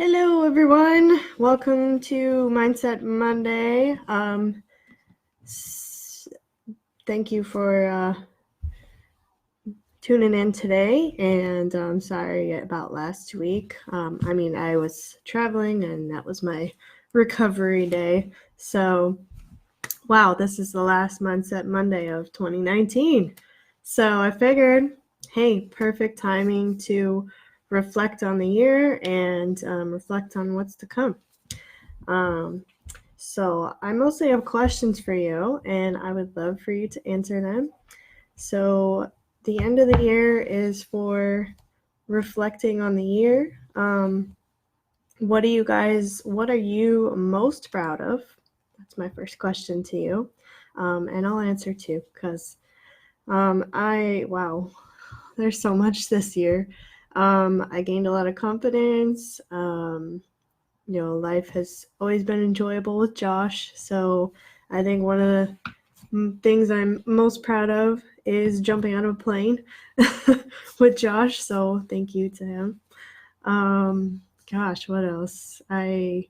Hello, everyone. Welcome to Mindset Monday. Thank you for tuning in today, and I'm sorry about last week. I was traveling, and that was my recovery day. So, wow, this is the last Mindset Monday of 2019. So I figured, hey, perfect timing to reflect on the year and reflect on what's to come. So I mostly have questions for you, and I would love for you to answer them. So the end of the year is for reflecting on the year. What are you most proud of? That's my first question to you. And I'll answer too, because wow, there's so much this year. I gained a lot of confidence. Life has always been enjoyable with Josh. So I think one of the things I'm most proud of is jumping out of a plane with Josh. So thank you to him. Gosh, what else? I've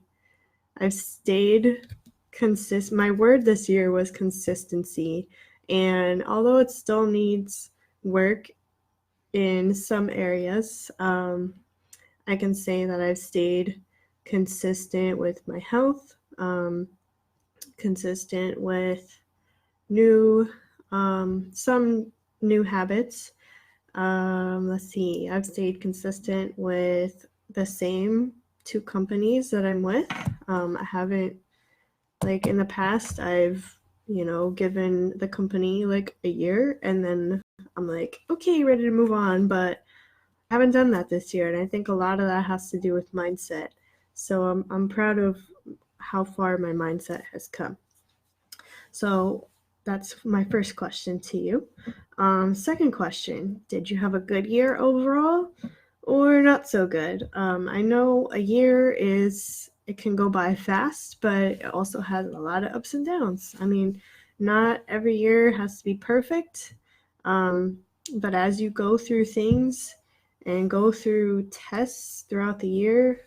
stayed consistent. My word this year was consistency. And although it still needs work in some areas, I can say that I've stayed consistent with my health, consistent with some new habits. Let's see, I've stayed consistent with the same two companies that I'm with. I haven't, like in the past, I've given the company like a year and then I'm like, okay, ready to move on. But I haven't done that this year. And I think a lot of that has to do with mindset. So I'm proud of how far my mindset has come. So that's my first question to you. Second question, did you have a good year overall or not so good? I know a year it can go by fast, but it also has a lot of ups and downs. I mean, not every year has to be perfect. But as you go through things and go through tests throughout the year,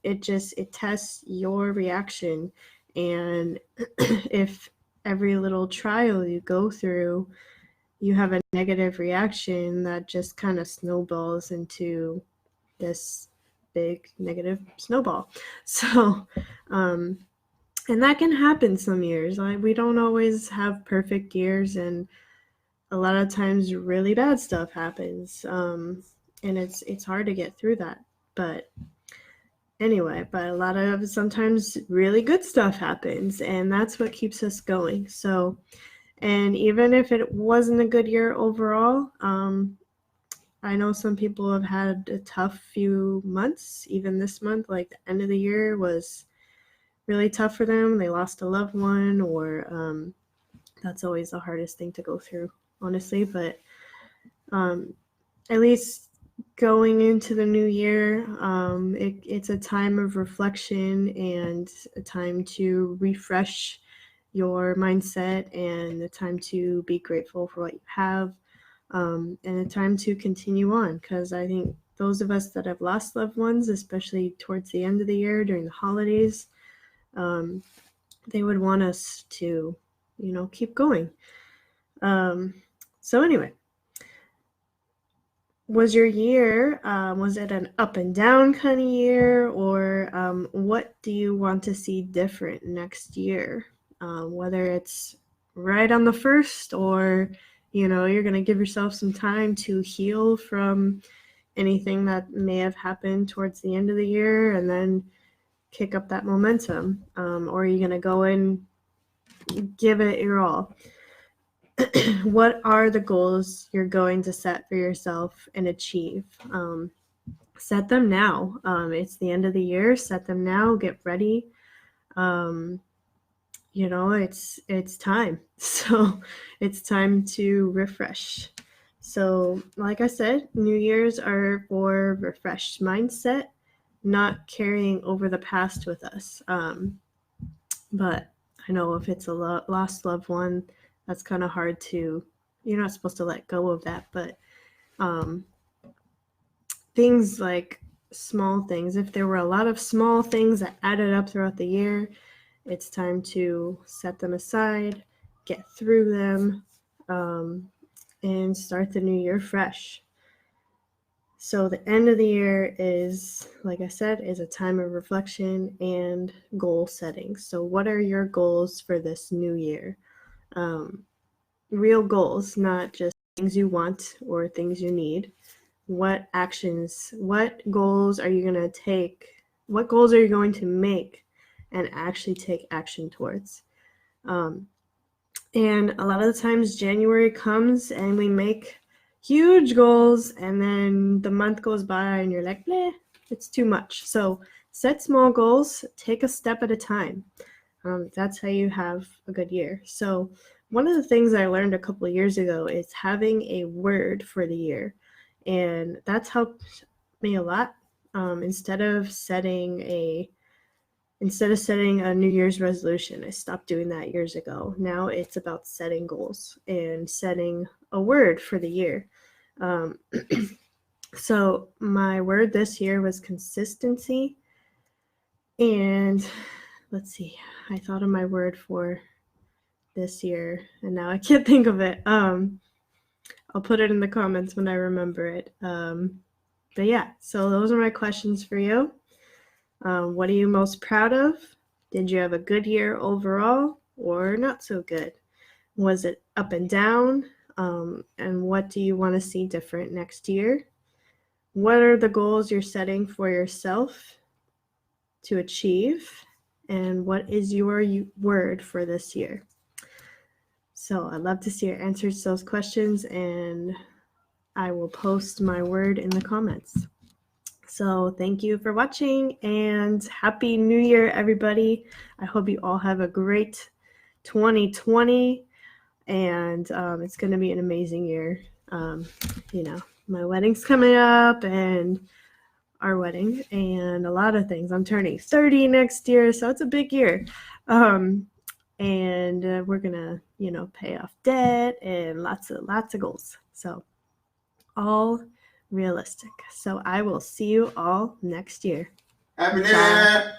it tests your reaction. And if every little trial you go through, you have a negative reaction, that just kind of snowballs into this big negative snowball. So, and that can happen some years. Like, we don't always have perfect years, and a lot of times really bad stuff happens. And it's hard to get through that. But anyway, but a lot of sometimes really good stuff happens, and that's what keeps us going. So, and even if it wasn't a good year overall, I know some people have had a tough few months. Even this month, like the end of the year was really tough for them. They lost a loved one, or that's always the hardest thing to go through, honestly. But at least going into the new year, it's a time of reflection and a time to refresh your mindset, and a time to be grateful for what you have, and a time to continue on. Because I think those of us that have lost loved ones, especially towards the end of the year during the holidays, they would want us to, keep going. So anyway, was your year, was it an up and down kind of year, or what do you want to see different next year? Whether it's right on the first, or you're going to give yourself some time to heal from anything that may have happened towards the end of the year and then kick up that momentum, or are you going to go in, give it your all? What are the goals you're going to set for yourself and achieve? Set them now. It's the end of the year. Set them now. Get ready. It's time. So it's time to refresh. So, like I said, New Year's are for refreshed mindset, not carrying over the past with us. But I know if it's a lost loved one, that's kind of hard to, you're not supposed to let go of that. But things like small things. If there were a lot of small things that added up throughout the year, it's time to set them aside, get through them, and start the new year fresh. So the end of the year is, like I said, is a time of reflection and goal setting. So what are your goals for this new year? Real goals, not just things you want or things you need. What actions, what goals are you going to take? What goals are you going to make and actually take action towards? And a lot of the times January comes and we make huge goals, and then the month goes by and you're like, bleh, it's too much. So set small goals, take a step at a time. That's how you have a good year. So one of the things I learned a couple of years ago is having a word for the year. And that's helped me a lot. Instead of setting a New Year's resolution, I stopped doing that years ago. Now it's about setting goals and setting a word for the year. So my word this year was consistency. And let's see, I thought of my word for this year and now I can't think of it. I'll put it in the comments when I remember it. But yeah, so those are my questions for you. What are you most proud of? Did you have a good year overall or not so good? Was it up and down? And what do you want to see different next year? What are the goals you're setting for yourself to achieve? And what is your word for this year? So I'd love to see your answers to those questions, and I will post my word in the comments. So thank you for watching, and Happy New Year, everybody. I hope you all have a great 2020, and it's going to be an amazing year. My wedding's coming up, and our wedding, and a lot of things. I'm turning 30 next year, so it's a big year. And we're gonna, pay off debt and lots of goals. So all realistic. So I will see you all next year. Happy New Year!